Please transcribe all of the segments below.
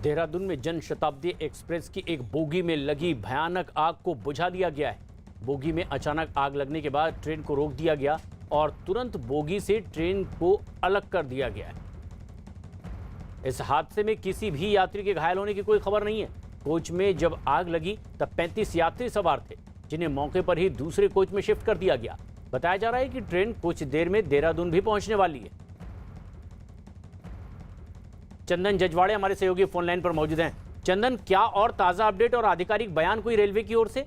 देहरादून में जन शताब्दी एक्सप्रेस की एक बोगी में लगी भयानक आग को बुझा दिया गया है। बोगी में अचानक आग लगने के बाद ट्रेन को रोक दिया गया और तुरंत बोगी से ट्रेन को अलग कर दिया गया है। इस हादसे में किसी भी यात्री के घायल होने की कोई खबर नहीं है। कोच में जब आग लगी तब 35 यात्री सवार थे, जिन्हें मौके पर ही दूसरे कोच में शिफ्ट कर दिया गया। बताया जा रहा है कि ट्रेन कुछ देर में देहरादून भी पहुंचने वाली है। चंदन जजवाड़े हमारे सहयोगी फोन लाइन पर मौजूद हैं। चंदन, क्या और ताजा अपडेट और आधिकारिक बयान कोई रेलवे की ओर से?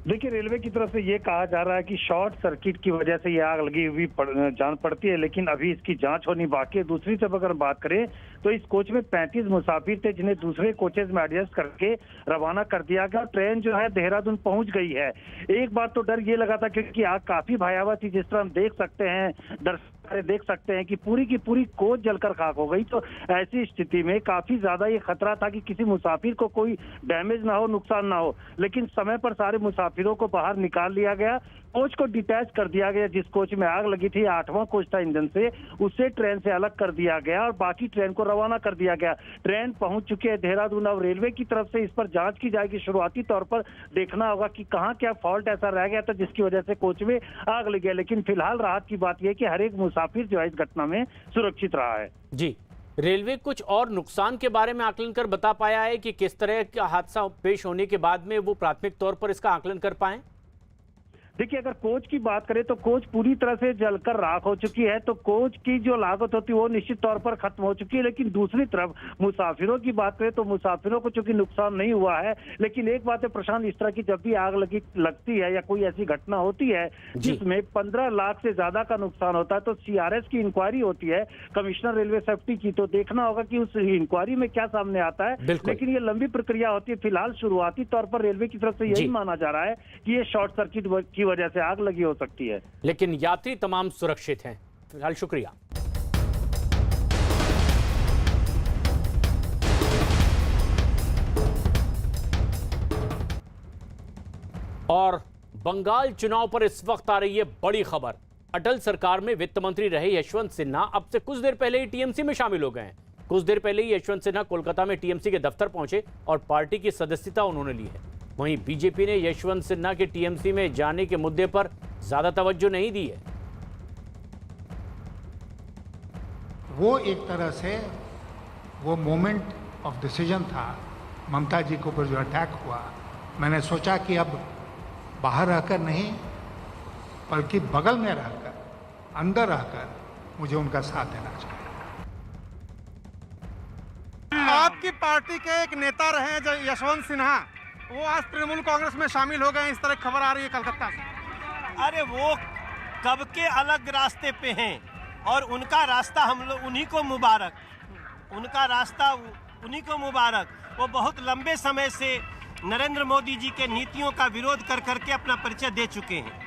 देखिए, रेलवे की तरफ से ये कहा जा रहा है कि शॉर्ट सर्किट की वजह से ये आग लगी हुई जान पड़ती है, लेकिन अभी इसकी जांच होनी बाकी है। दूसरी तरफ अगर बात करें तो इस कोच में 35 मुसाफिर थे, जिन्हें दूसरे कोचेज में एडजस्ट करके रवाना कर दिया गया। ट्रेन जो है देहरादून पहुंच गई है। एक बार तो डर ये लगा था क्योंकि आग काफी भयावह थी, जिस तरह हम देख सकते हैं, दर्शक देख सकते हैं कि पूरी की पूरी कोच जलकर खाक हो गई। तो ऐसी स्थिति में काफी ज्यादा ये खतरा था कि किसी मुसाफिर को कोई डैमेज ना हो, नुकसान ना हो, लेकिन समय पर सारे मुसाफिरों को बाहर निकाल लिया गया। कोच को डिटैच कर दिया गया। जिस कोच में आग लगी थी, 8वां कोच था इंजन से, उससे ट्रेन से अलग कर दिया गया और बाकी ट्रेन को रवाना कर दिया गया। ट्रेन पहुंच चुकी है देहरादून। अब रेलवे की तरफ से इस पर जांच की जाएगी। शुरुआती तौर पर देखना होगा कि कहां क्या फॉल्ट ऐसा रह गया था जिसकी वजह से कोच में आग लगी है। लेकिन फिलहाल राहत की बात यह कि हर एक मुसाफिर जो है इस घटना में सुरक्षित रहा है। जी, रेलवे कुछ और नुकसान के बारे में आकलन कर बता पाया है कि किस तरह का हादसा पेश होने के बाद में वो प्राथमिक तौर पर इसका आकलन कर पाए? देखिए, अगर कोच की बात करें तो कोच पूरी तरह से जलकर राख हो चुकी है, तो कोच की जो लागत होती है वो निश्चित तौर पर खत्म हो चुकी है। लेकिन दूसरी तरफ मुसाफिरों की बात करें तो मुसाफिरों को चूंकि नुकसान नहीं हुआ है, लेकिन एक बात है प्रशांत, इस तरह की जब भी आग लगती है या कोई ऐसी घटना होती है जिसमें 15 लाख से ज्यादा का नुकसान होता है, तो CRS की इंक्वायरी होती है, कमिश्नर रेलवे सेफ्टी की, तो देखना होगा कि उस इंक्वायरी में क्या सामने आता है। लेकिन ये लंबी प्रक्रिया होती है। फिलहाल शुरुआती तौर पर रेलवे की तरफ से यही माना जा रहा है कि ये शॉर्ट सर्किट की वजह से आग लगी हो सकती है, लेकिन यात्री तमाम सुरक्षित हैं। फिलहाल शुक्रिया। और बंगाल चुनाव पर इस वक्त आ रही है बड़ी खबर। अटल सरकार में वित्त मंत्री रहे यशवंत सिन्हा अब से कुछ देर पहले ही टीएमसी में शामिल हो गए हैं। कुछ देर पहले ही यशवंत सिन्हा कोलकाता में टीएमसी के दफ्तर पहुंचे और पार्टी की सदस्यता उन्होंने ली है। वहीं बीजेपी ने यशवंत सिन्हा के टीएमसी में जाने के मुद्दे पर ज्यादा तवज्जो नहीं दी है। वो एक तरह से वो मोमेंट ऑफ डिसीजन था ममता जी के ऊपर जो अटैक हुआ। मैंने सोचा कि अब बाहर रहकर नहीं बल्कि बगल में रहकर, अंदर रहकर मुझे उनका साथ देना चाहिए। आपकी पार्टी के एक नेता रहे जो यशवंत सिन्हा, वो आज तृणमूल कांग्रेस में शामिल हो गए, इस तरह खबर आ रही है कलकत्ता से। अरे वो कब के अलग रास्ते पे हैं और उनका रास्ता हम लोग उन्हीं को मुबारक, उनका रास्ता उन्हीं को मुबारक। वो बहुत लंबे समय से नरेंद्र मोदी जी के नीतियों का विरोध कर करके अपना परिचय दे चुके हैं।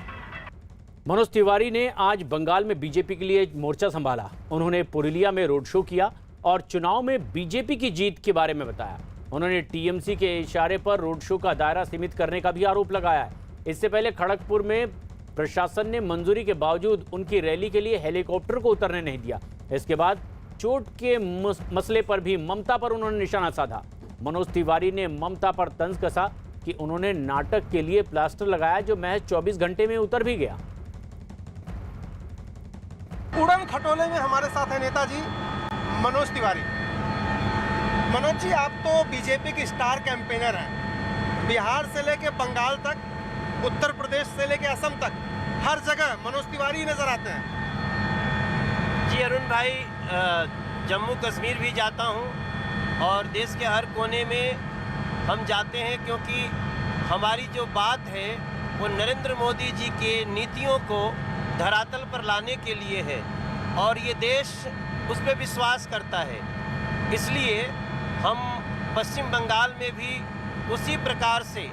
मनोज तिवारी ने आज बंगाल में बीजेपी के लिए मोर्चा संभाला। उन्होंने पुरुलिया में रोड शो किया और चुनाव में बीजेपी की जीत के बारे में बताया। उन्होंने टीएमसी के इशारे पर रोड शो का दायरा सीमित करने का भी आरोप लगाया है। इससे पहले खड़गपुर में प्रशासन ने मंजूरी के बावजूद उनकी रैली के लिए हेलीकॉप्टर को उतरने नहीं दिया। इसके बाद चोट के मसले पर भी ममता पर उन्होंने निशाना साधा। मनोज तिवारी ने ममता पर तंज कसा कि उन्होंने नाटक के लिए प्लास्टर लगाया जो महज 24 घंटे में उतर भी गया। उड़न खटोले में हमारे साथ है नेताजी मनोज तिवारी। मनोज जी, आप तो बीजेपी के स्टार कैंपेनर हैं। बिहार से लेके बंगाल तक, उत्तर प्रदेश से लेके असम तक, हर जगह मनोज तिवारी नजर आते हैं। जी अरुण भाई, जम्मू कश्मीर भी जाता हूं और देश के हर कोने में हम जाते हैं, क्योंकि हमारी जो बात है वो नरेंद्र मोदी जी के नीतियों को धरातल पर लाने के लिए है और ये देश उस पर विश्वास करता है। इसलिए हम पश्चिम बंगाल में भी उसी प्रकार से,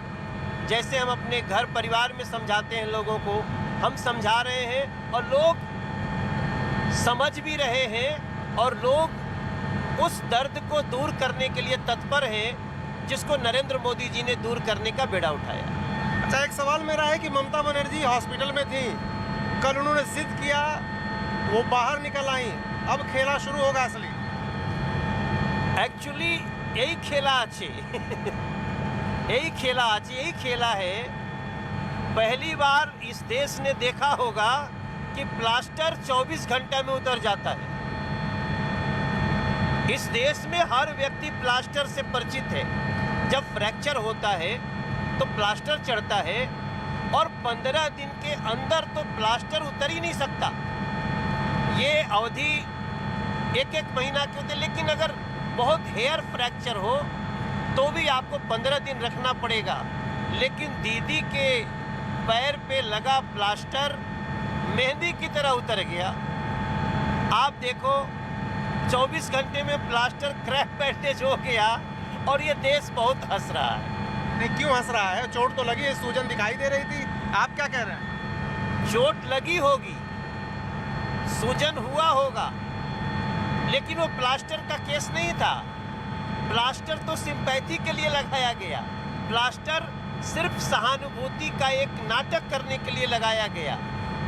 जैसे हम अपने घर परिवार में समझाते हैं लोगों को, हम समझा रहे हैं और लोग समझ भी रहे हैं और लोग उस दर्द को दूर करने के लिए तत्पर हैं जिसको नरेंद्र मोदी जी ने दूर करने का बेड़ा उठाया। अच्छा, एक सवाल मेरा है कि ममता बनर्जी हॉस्पिटल में थी, कल उन्होंने जिद किया, वो बाहर निकल आई, अब खेला शुरू होगा असली। एक्चुअली यही खेला আছে यही खेला है। पहली बार इस देश ने देखा होगा कि प्लास्टर 24 घंटे में उतर जाता है। इस देश में हर व्यक्ति प्लास्टर से परिचित है। जब फ्रैक्चर होता है तो प्लास्टर चढ़ता है और 15 दिन के अंदर तो प्लास्टर उतर ही नहीं सकता। ये अवधि एक महीना की होती है, लेकिन अगर बहुत हेयर फ्रैक्चर हो तो भी आपको 15 दिन रखना पड़ेगा। लेकिन दीदी के पैर पे लगा प्लास्टर मेहंदी की तरह उतर गया। आप देखो 24 घंटे में प्लास्टर क्रैक बैंडेज हो गया और ये देश बहुत हंस रहा है। नहीं, क्यों हंस रहा है? चोट तो लगी है, सूजन दिखाई दे रही थी। आप क्या कह रहे हैं? चोट लगी होगी, सूजन हुआ होगा, लेकिन वो प्लास्टर का केस नहीं था। प्लास्टर तो सिंपैथी के लिए लगाया गया। प्लास्टर सिर्फ सहानुभूति का एक नाटक करने के लिए लगाया गया।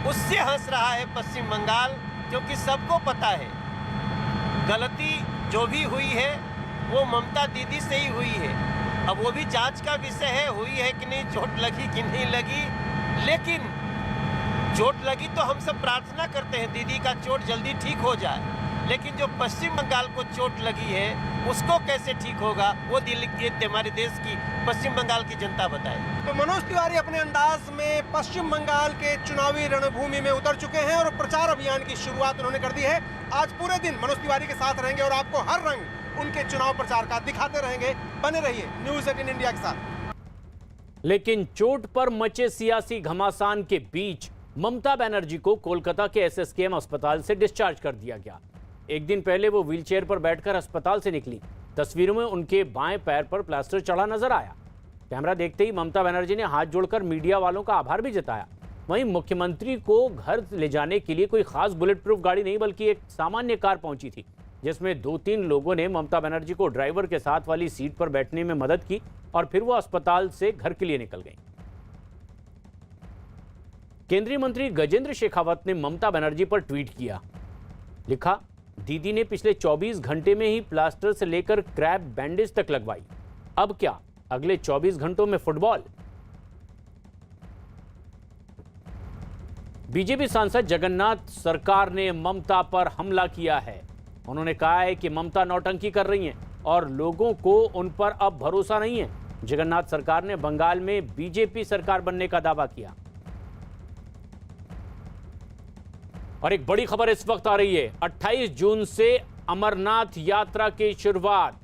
उससे हंस रहा है पश्चिम बंगाल, क्योंकि सबको पता है गलती जो भी हुई है वो ममता दीदी से ही हुई है। अब वो भी जांच का विषय है, हुई है कि नहीं, चोट लगी कि नहीं लगी। लेकिन चोट लगी तो हम सब प्रार्थना करते हैं दीदी का चोट जल्दी ठीक हो जाए। लेकिन जो पश्चिम बंगाल को चोट लगी है उसको कैसे ठीक होगा, वो दिल्ली हमारे देश की पश्चिम बंगाल की जनता बताए। तो मनोज तिवारी अपने अंदाज में पश्चिम बंगाल के चुनावी रणभूमि में उतर चुके हैं और प्रचार अभियान की शुरुआत उन्होंने कर दी है। आज पूरे दिन मनोज तिवारी के साथ रहेंगे और आपको हर रंग उनके चुनाव प्रचार का दिखाते रहेंगे। बने रहिए न्यूज़ 18 इंडिया के साथ। लेकिन चोट पर मचे सियासी घमासान के बीच ममता बनर्जी को कोलकाता के एसएसकेएम अस्पताल से डिस्चार्ज कर दिया गया। एक दिन पहले वो व्हीलचेयर पर बैठकर अस्पताल से निकली। तस्वीरों में उनके बाएं पैर पर प्लास्टर चढ़ा नजर आया। कैमरा देखते ही ममता बनर्जी ने हाथ जोड़कर मीडिया वालों का आभार भी जताया। वहीं मुख्यमंत्री को घर ले जाने के लिए कोई खास बुलेट प्रूफ गाड़ी नहीं बल्कि एक सामान्य कार पहुंची थी, जिसमें 2-3 लोगों ने ममता बनर्जी को ड्राइवर के साथ वाली सीट पर बैठने में मदद की और फिर वो अस्पताल से घर के लिए निकल गई। केंद्रीय मंत्री गजेंद्र शेखावत ने ममता बनर्जी पर ट्वीट किया, लिखा, दीदी ने पिछले 24 घंटे में ही प्लास्टर से लेकर क्रैक बैंडेज तक लगवाई। अब क्या अगले 24 घंटों में फुटबॉल? बीजेपी सांसद जगन्नाथ सरकार ने ममता पर हमला किया है। उन्होंने कहा है कि ममता नौटंकी कर रही हैं और लोगों को उन पर अब भरोसा नहीं है। जगन्नाथ सरकार ने बंगाल में बीजेपी सरकार बनने का दावा किया। और एक बड़ी खबर इस वक्त आ रही है, 28 जून से अमरनाथ यात्रा की शुरुआत।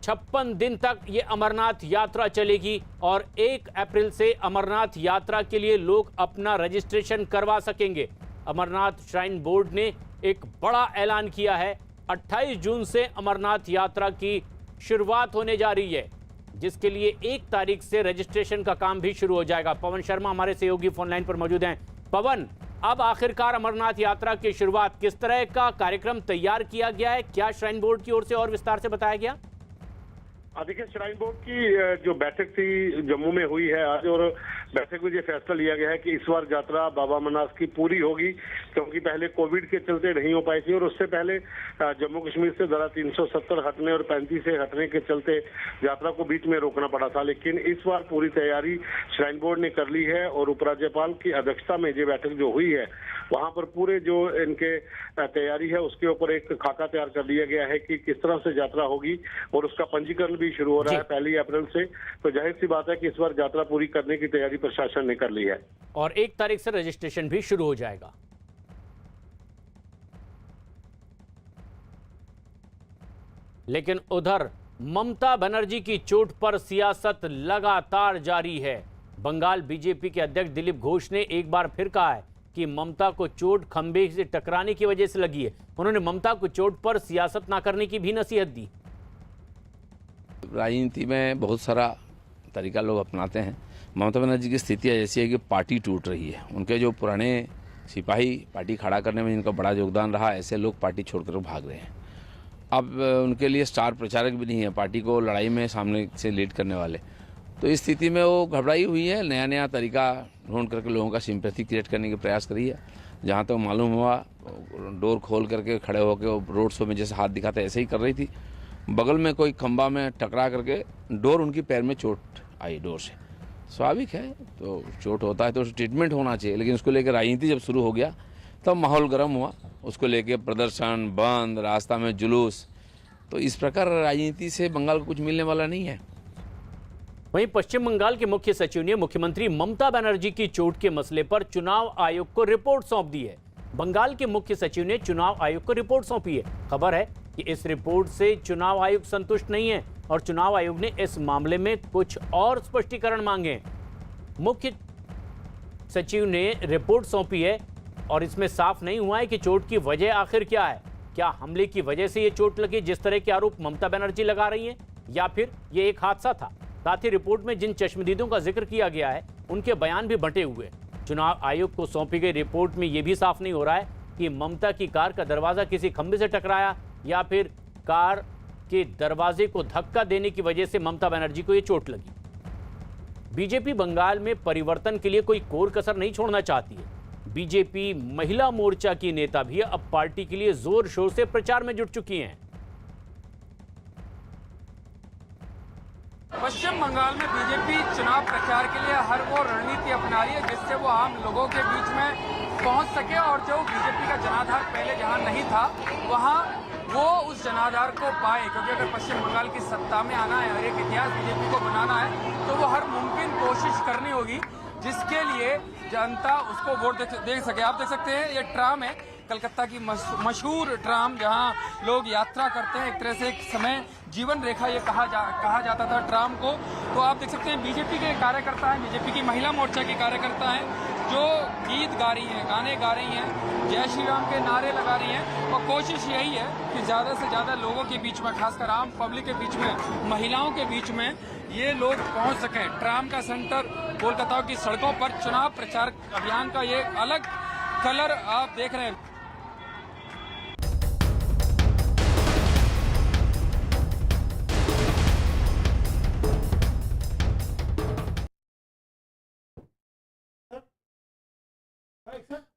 56 दिन तक ये अमरनाथ यात्रा चलेगी और 1 अप्रैल से अमरनाथ यात्रा के लिए लोग अपना रजिस्ट्रेशन करवा सकेंगे। अमरनाथ श्राइन बोर्ड ने एक बड़ा ऐलान किया है। 28 जून से अमरनाथ यात्रा की शुरुआत होने जा रही है, जिसके लिए 1 तारीख से रजिस्ट्रेशन का काम भी शुरू हो जाएगा। पवन शर्मा हमारे सहयोगी फोनलाइन पर मौजूद हैं। पवन, अब आखिरकार अमरनाथ यात्रा की शुरुआत, किस तरह का कार्यक्रम तैयार किया गया है? क्या श्राइन बोर्ड की ओर से और विस्तार से बताया गया? देखिए, श्राइन बोर्ड की जो बैठक थी जम्मू में हुई है आज, और बैठक में ये फैसला लिया गया है कि इस बार यात्रा बाबा अमरनाथ की पूरी होगी, क्योंकि पहले कोविड के चलते नहीं हो पाई थी और उससे पहले जम्मू कश्मीर से धारा 370 हटने और 35 से हटने के चलते यात्रा को बीच में रोकना पड़ा था। लेकिन इस बार पूरी तैयारी श्राइन बोर्ड ने कर ली है और उपराज्यपाल की अध्यक्षता में ये बैठक जो हुई है वहां पर पूरे जो इनके तैयारी है उसके ऊपर एक खाका तैयार कर लिया गया है कि किस तरह से यात्रा होगी, और उसका पंजीकरण भी शुरू हो रहा है 1 अप्रैल से। तो जाहिर सी बात है कि इस बार यात्रा पूरी करने की तैयारी प्रशासन ने कर ली है और 1 तारीख से रजिस्ट्रेशन भी शुरू हो जाएगा। लेकिन उधर ममता बनर्जी की चोट पर सियासत लगातार जारी है। बंगाल बीजेपी के अध्यक्ष दिलीप घोष ने एक बार फिर कहा है कि ममता को चोट खंबे से टकराने की वजह से लगी है। उन्होंने ममता को चोट पर सियासत ना करने की भी नसीहत दी। राजनीति में बहुत सारा तरीका लोग अपनाते हैं। ममता बनर्जी की स्थिति ऐसी है कि पार्टी टूट रही है। उनके जो पुराने सिपाही पार्टी खड़ा करने में जिनका बड़ा योगदान रहा, ऐसे लोग पार्टी छोड़कर भाग रहे हैं। अब उनके लिए स्टार प्रचारक भी नहीं है पार्टी को लड़ाई में सामने से लीड करने वाले। तो इस स्थिति में वो घबराई हुई है, नया नया तरीका ढूंढ करके लोगों का सिंपैथी क्रिएट करने के प्रयास करी है। जहाँ तक मालूम हुआ, डोर खोल करके खड़े होकर रोड शो में जैसे हाथ दिखाते ऐसे ही कर रही थी। बगल में कोई खंबा में टकरा करके डोर उनकी पैर में चोट आई डोर से। स्वाभाविक है, तो चोट होता है तो ट्रीटमेंट होना चाहिए, लेकिन उसको लेकर राजनीति जब शुरू हो गया तब माहौल गर्म हुआ। उसको लेकर प्रदर्शन, बंद, रास्ता में जुलूस, तो इस प्रकार राजनीति से बंगाल को कुछ मिलने वाला नहीं है। वहीं पश्चिम बंगाल के मुख्य सचिव ने मुख्यमंत्री ममता बनर्जी की चोट के मसले पर चुनाव आयोग को रिपोर्ट सौंप दी है। बंगाल के मुख्य सचिव ने चुनाव आयोग को रिपोर्ट सौंपी है। खबर है कि इस रिपोर्ट से चुनाव आयोग संतुष्ट नहीं है और चुनाव आयोग ने इस मामले में कुछ और स्पष्टीकरण मांगे हैं। मुख्य सचिव ने रिपोर्ट सौंपी है और इसमें साफ नहीं हुआ है कि चोट की वजह आखिर क्या है। क्या हमले की वजह से ये चोट लगी जिस तरह के आरोप ममता बनर्जी लगा रही हैं, या फिर ये एक हादसा था। साथ ही रिपोर्ट में जिन चश्मदीदों का जिक्र किया गया है उनके बयान भी बंटे हुए हैं। चुनाव आयोग को सौंपी गई रिपोर्ट में यह भी साफ नहीं हो रहा है कि ममता की कार का दरवाजा किसी खंभे से टकराया या फिर कार के दरवाजे को धक्का देने की वजह से ममता बनर्जी को यह चोट लगी। बीजेपी बंगाल में परिवर्तन के लिए कोई कोर कसर नहीं छोड़ना चाहती है। बीजेपी महिला मोर्चा की नेता भी अब पार्टी के लिए जोर शोर से प्रचार में जुट चुकी हैं। पश्चिम बंगाल में बीजेपी चुनाव प्रचार के लिए हर वो रणनीति अपना रही है जिससे वो आम लोगों के बीच में पहुंच सके और जो बीजेपी का जनाधार पहले जहां नहीं था वहां वो उस जनाधार को पाए। क्योंकि अगर पश्चिम बंगाल की सत्ता में आना है, हर एक इतिहास बीजेपी को बनाना है, तो वो हर मुमकिन कोशिश करनी होगी जिसके लिए जनता उसको वोट दे सके। आप देख सकते हैं ये ट्राम है, कलकत्ता की मशहूर ट्राम जहां लोग यात्रा करते हैं। एक तरह से एक समय जीवन रेखा ये कहा जाता था ट्राम को। तो आप देख सकते हैं बीजेपी के कार्यकर्ता हैं, बीजेपी की महिला मोर्चा के कार्यकर्ता हैं जो गीत गा रही हैं, गाने गा रही हैं, जय श्री राम के नारे लगा रही हैं। और कोशिश यही है कि ज़्यादा से ज़्यादा लोगों के बीच में, खासकर आम पब्लिक के बीच में, महिलाओं के बीच में ये लोग पहुंच सकें। ट्राम का सेंटर कोलकाता की सड़कों पर चुनाव प्रचार अभियान का ये अलग कलर आप देख रहे हैं।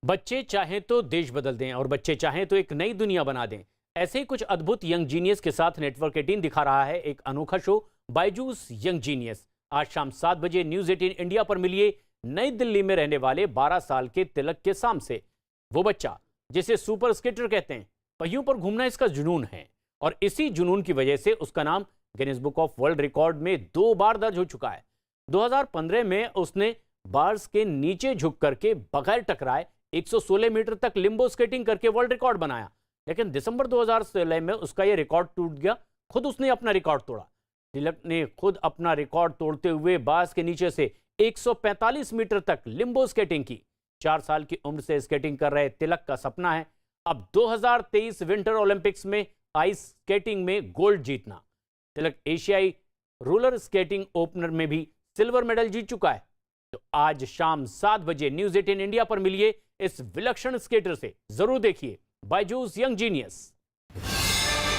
बच्चे चाहें तो देश बदल दें और बच्चे चाहें तो एक नई दुनिया बना दें। ऐसे ही कुछ अद्भुत यंग जीनियस के साथ नेटवर्क 18 दिखा रहा है एक अनोखा शो बायजूस यंग जीनियस। आज शाम 7 बजे न्यूज 18 इंडिया पर मिलिए नई दिल्ली में रहने वाले 12 साल के तिलक के साम से। वो बच्चा जिसे सुपर स्केटर कहते हैं, पहियों पर घूमना इसका जुनून है और इसी जुनून की वजह से उसका नाम Guinness book of world record में 2 बार दर्ज हो चुका है। 2015 में उसने बार्स के नीचे झुक करके बगैर टकराए 116 मीटर तक लिम्बो स्केटिंग करके वर्ल्ड रिकॉर्ड बनाया। लेकिन दिसंबर 2016 में उसका यह रिकॉर्ड टूट गया। खुद उसने अपना रिकॉर्ड तोड़ा। तिलक ने खुद अपना रिकॉर्ड तोड़ते हुए बार्स के नीचे से 145 मीटर तक लिम्बो स्केटिंग की। 4 साल की उम्र से स्केटिंग कर रहे तिलक का सपना है अब 2023 विंटर ओलंपिक्स में आइस स्केटिंग में गोल्ड जीतना। तिलक एशियाई रोलर स्केटिंग ओपनर में भी सिल्वर मेडल जीत चुका है। तो आज शाम 7 बजे न्यूज 18 इंडिया पर मिलिए इस विलक्षण स्केटर से। जरूर देखिए बायजूस यंग जीनियस।